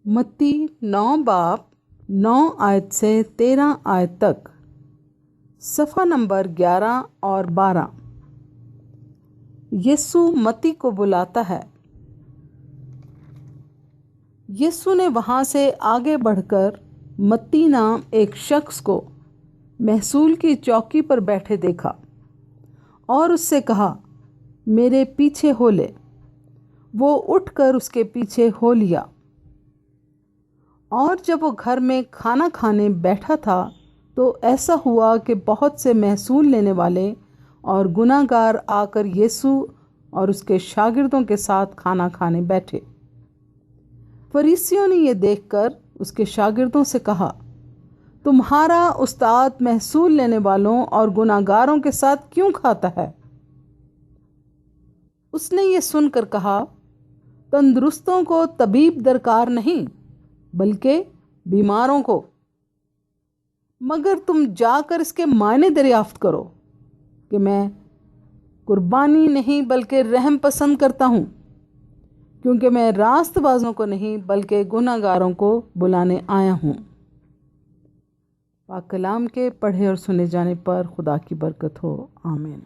متی 9 باب 9 آیت سے 13 آیت تک، صفحہ نمبر 11 اور 12۔ یسوع متی کو بلاتا ہے۔ یسوع نے وہاں سے آگے بڑھ کر متی نام ایک شخص کو محصول کی چوکی پر بیٹھے دیکھا اور اس سے کہا، میرے پیچھے ہو لے۔ وہ اٹھ کر اس کے پیچھے ہو لیا، اور جب وہ گھر میں کھانا کھانے بیٹھا تھا تو ایسا ہوا کہ بہت سے محصول لینے والے اور گناہ گار آ کر یسوع اور اس کے شاگردوں کے ساتھ کھانا کھانے بیٹھے۔ فریسیوں نے یہ دیکھ کر اس کے شاگردوں سے کہا، تمہارا استاد محصول لینے والوں اور گناہ گاروں کے ساتھ کیوں کھاتا ہے؟ اس نے یہ سن کر کہا، تندرستوں کو طبیب درکار نہیں بلکہ بیماروں کو۔ مگر تم جا کر اس کے معنی دریافت کرو کہ میں قربانی نہیں بلکہ رحم پسند کرتا ہوں، کیونکہ میں راست بازوں کو نہیں بلکہ گناہ گاروں کو بلانے آیا ہوں۔ پاک کلام کے پڑھے اور سنے جانے پر خدا کی برکت ہو، آمین۔